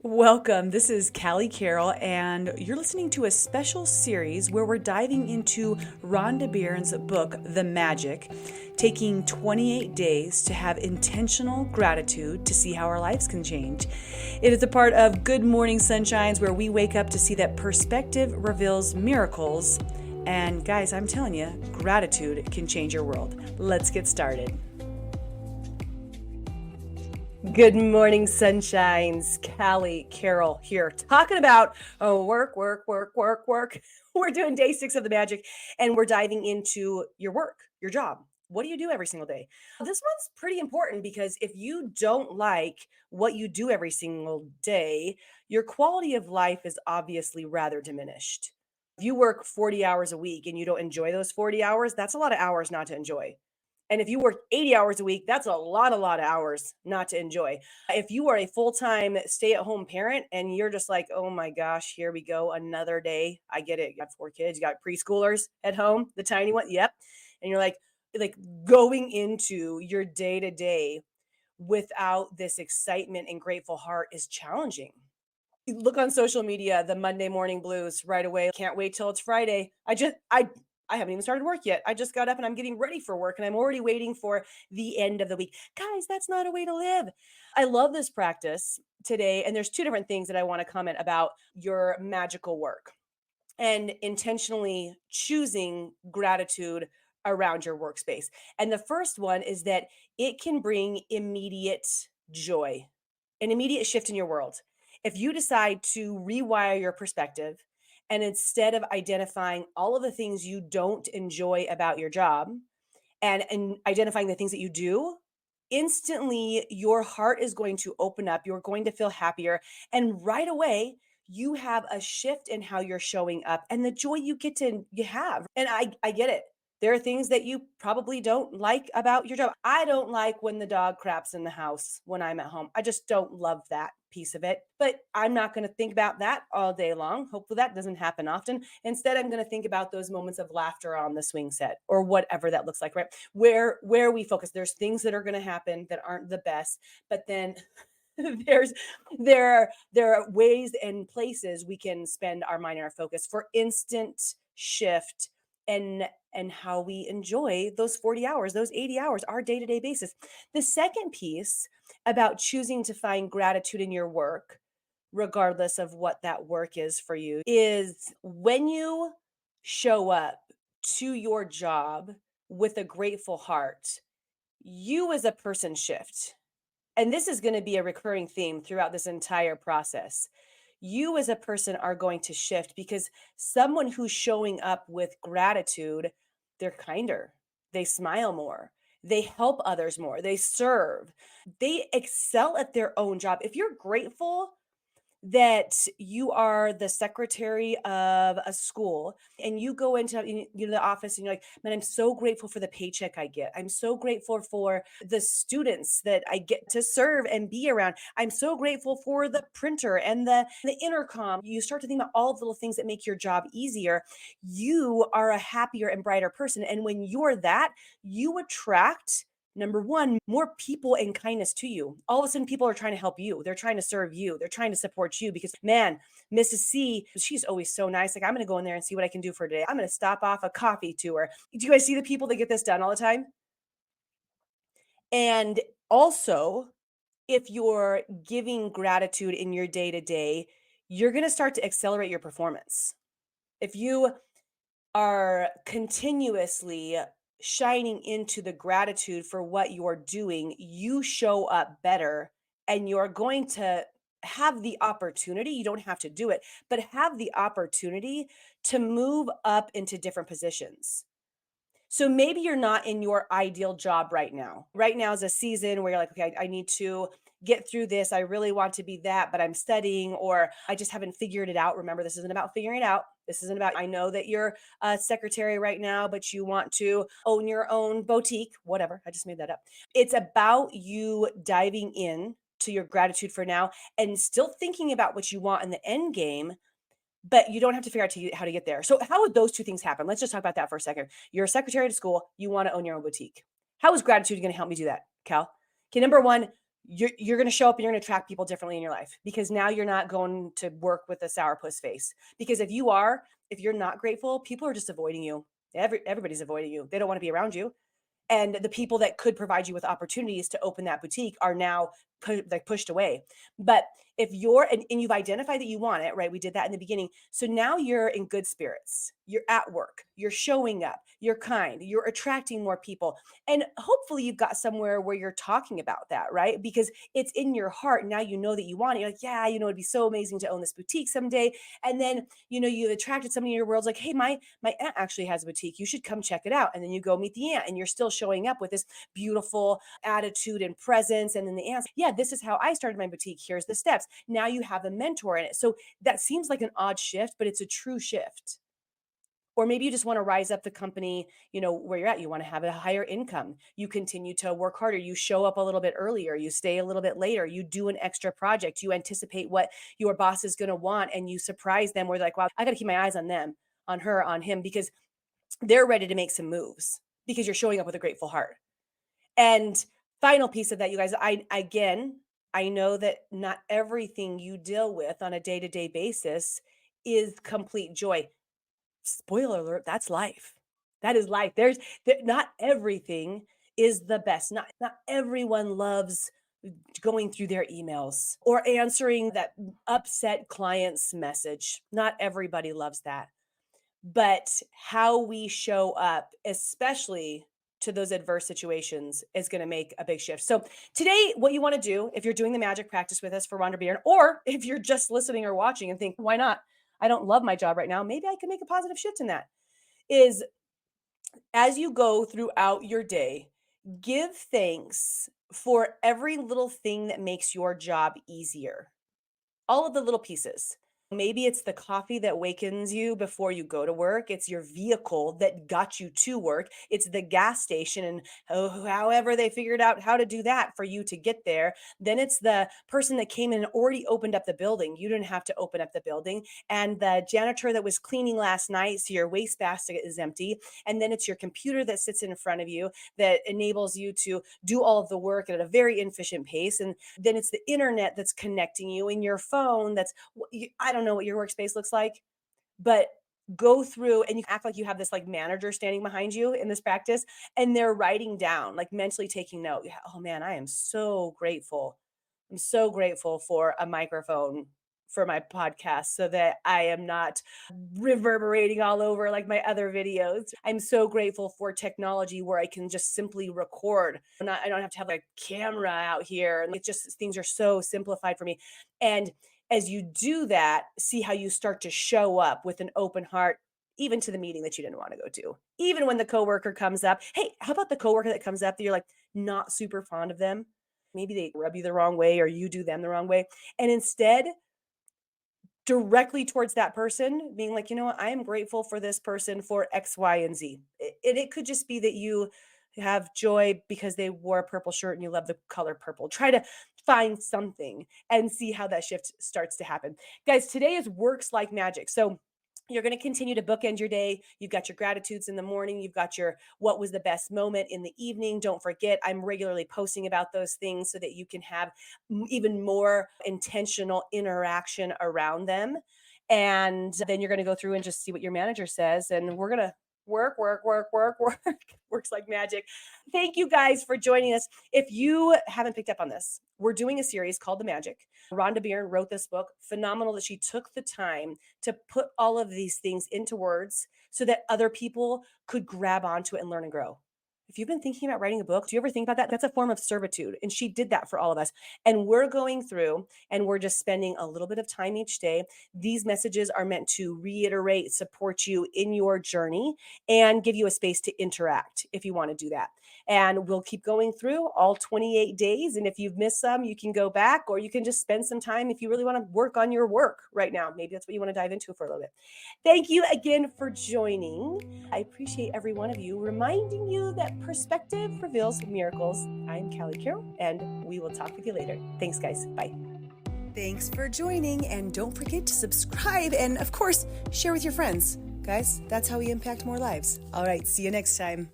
Welcome. This is Callie Carroll, and you're listening to a special series where we're diving into Rhonda Byrne's book, The Magic, taking 28 days to have intentional gratitude to see how our lives can change. It is a part of Good Morning Sunshines where we wake up to see that perspective reveals miracles. And guys, I'm telling you, gratitude can change your world. Let's get started. Good morning, sunshines. Callie Carroll here, talking about work. We're doing day 6 of the magic, and we're diving into your work, your job. What do you do every single day? This one's pretty important because if you don't like what you do every single day, your quality of life is obviously rather diminished. If you work 40 hours a week and you don't enjoy those 40 hours, that's a lot of hours not to enjoy. And if you work 80 hours a week, that's a lot of hours not to enjoy. If you are a full-time stay-at-home parent and you're just like, "Oh my gosh, here we go, another day." I get it. You got 4 kids, you got preschoolers at home, the tiny one. Yep. And you're like going into your day-to-day without this excitement and grateful heart is challenging. You look on social media, the Monday morning blues right away. Can't wait till it's Friday. I haven't even started work yet. I just got up and I'm getting ready for work and I'm already waiting for the end of the week. Guys, that's not a way to live. I love this practice today. And there's two different things that I want to comment about your magical work and intentionally choosing gratitude around your workspace. And the first one is that it can bring immediate joy, an immediate shift in your world. If you decide to rewire your perspective and instead of identifying all of the things you don't enjoy about your job and identifying the things that you do, instantly your heart is going to open up. You're going to feel happier. And right away, you have a shift in how you're showing up and the joy you have. And I get it. There are things that you probably don't like about your job. I don't like when the dog craps in the house when I'm at home. I just don't love that piece of it. But I'm not going to think about that all day long. Hopefully that doesn't happen often. Instead, I'm going to think about those moments of laughter on the swing set or whatever that looks like, right? Where we focus. There's things that are going to happen that aren't the best, but then there's there are ways and places we can spend our mind and our focus for instant shift and how we enjoy those 40 hours, those 80 hours, our day-to-day basis. The second piece about choosing to find gratitude in your work, regardless of what that work is for you, is when you show up to your job with a grateful heart, you as a person shift. And this is going to be a recurring theme throughout this entire process. You as a person are going to shift because someone who's showing up with gratitude, they're kinder, they smile more, they help others more, they serve, they excel at their own job. If you're grateful that you are the secretary of a school and you go into the office and you're like, man, I'm so grateful for the paycheck I get. I'm so grateful for the students that I get to serve and be around. I'm so grateful for the printer and the intercom. You start to think about all of the little things that make your job easier. You are a happier and brighter person. And when you're that, you attract, number one, more people and kindness to you. All of a sudden, people are trying to help you. They're trying to serve you. They're trying to support you because, man, Mrs. C, she's always so nice. Like, I'm going to go in there and see what I can do for today. I'm going to stop off a coffee to her. Do you guys see the people that get this done all the time? And also, if you're giving gratitude in your day to day, you're going to start to accelerate your performance. If you are continuously shining into the gratitude for what you're doing, you show up better and you're going to have the opportunity, you don't have to do it, but have the opportunity to move up into different positions. So maybe you're not in your ideal job right now. Right now is a season where you're like, okay, I need to get through this. I really want to be that, but I'm studying or I just haven't figured it out. Remember, this isn't about figuring it out. This isn't about, I know that you're a secretary right now, but you want to own your own boutique, whatever. I just made that up. It's about you diving in to your gratitude for now and still thinking about what you want in the end game, but you don't have to figure out how to get there. So how would those two things happen? Let's just talk about that for a second. You're a secretary at school. You want to own your own boutique. How is gratitude going to help me do that, Cal? Okay, number one, you're going to show up and you're going to attract people differently in your life, because now you're not going to work with a sourpuss face. Because if you're not grateful, people are just avoiding you. Everybody's avoiding you. They don't want to be around you. And the people that could provide you with opportunities to open that boutique are now pushed away. But if you're and you've identified that you want it, right? We did that in the beginning. So now you're in good spirits. You're at work. You're showing up. You're kind. You're attracting more people. And hopefully you've got somewhere where you're talking about that, right? Because it's in your heart. Now you know that you want it. You're like, yeah, it'd be so amazing to own this boutique someday. And then, you've attracted somebody in your world like, hey, my aunt actually has a boutique. You should come check it out. And then you go meet the aunt and you're still showing up with this beautiful attitude and presence. And then the aunt's, yeah, this is how I started my boutique. Here's the steps. Now you have a mentor in it. So that seems like an odd shift, but it's a true shift. Or maybe you just want to rise up the company, where you're at. You want to have a higher income. You continue to work harder. You show up a little bit earlier. You stay a little bit later. You do an extra project. You anticipate what your boss is going to want and you surprise them where they're like, wow, I got to keep my eyes on them, on her, on him, because they're ready to make some moves because you're showing up with a grateful heart. And final piece of that, you guys, I know that not everything you deal with on a day-to-day basis is complete joy. Spoiler alert, that's life. That is life. Not everything is the best. Not everyone loves going through their emails or answering that upset client's message. Not everybody loves that. But how we show up, especially to those adverse situations, is going to make a big shift. So today, what you want to do, if you're doing the magic practice with us for Rhonda Byrne, or if you're just listening or watching and think, why not? I don't love my job right now. Maybe I can make a positive shift in that. Is as you go throughout your day, give thanks for every little thing that makes your job easier. All of the little pieces. Maybe it's the coffee that wakens you before you go to work. It's your vehicle that got you to work. It's the gas station and however they figured out how to do that for you to get there. Then it's the person that came in and already opened up the building. You didn't have to open up the building. And the janitor that was cleaning last night, so your wastebasket is empty. And then it's your computer that sits in front of you that enables you to do all of the work at a very efficient pace. And then it's the internet that's connecting you and your phone that's, I don't know what your workspace looks like, but go through and you act like you have this like manager standing behind you in this practice and they're writing down, like mentally taking note. Oh man, I am so grateful. I'm so grateful for a microphone for my podcast so that I am not reverberating all over like my other videos. I'm so grateful for technology where I can just simply record. I don't have to have like a camera out here. And it's just things are so simplified for me. And as you do that, see how you start to show up with an open heart, even to the meeting that you didn't want to go to. Even when the coworker comes up, hey, how about the coworker that comes up that you're like not super fond of them? Maybe they rub you the wrong way or you do them the wrong way. And instead, directly towards that person, being like, you know what, I am grateful for this person for X, Y, and Z. It could just be that you have joy because they wore a purple shirt and you love the color purple. Try to find something and see how that shift starts to happen. Guys, today is works like magic. So you're going to continue to bookend your day. You've got your gratitudes in the morning. You've got your what was the best moment in the evening. Don't forget, I'm regularly posting about those things so that you can have even more intentional interaction around them. And then you're going to go through and just see what your manager says. And we're going to work. Works like magic. Thank you guys for joining us. If you haven't picked up on this, we're doing a series called The Magic. Rhonda Byrne wrote this book. Phenomenal that she took the time to put all of these things into words so that other people could grab onto it and learn and grow. If you've been thinking about writing a book, do you ever think about that? That's a form of servitude. And she did that for all of us. And we're going through and we're just spending a little bit of time each day. These messages are meant to reiterate, support you in your journey and give you a space to interact if you want to do that. And we'll keep going through all 28 days. And if you've missed some, you can go back or you can just spend some time if you really want to work on your work right now. Maybe that's what you want to dive into for a little bit. Thank you again for joining. I appreciate every one of you, reminding you that perspective reveals miracles. I'm Callie Carroll, and we will talk with you later. Thanks, guys. Bye. Thanks for joining, and don't forget to subscribe and, of course, share with your friends. Guys, that's how we impact more lives. All right, see you next time.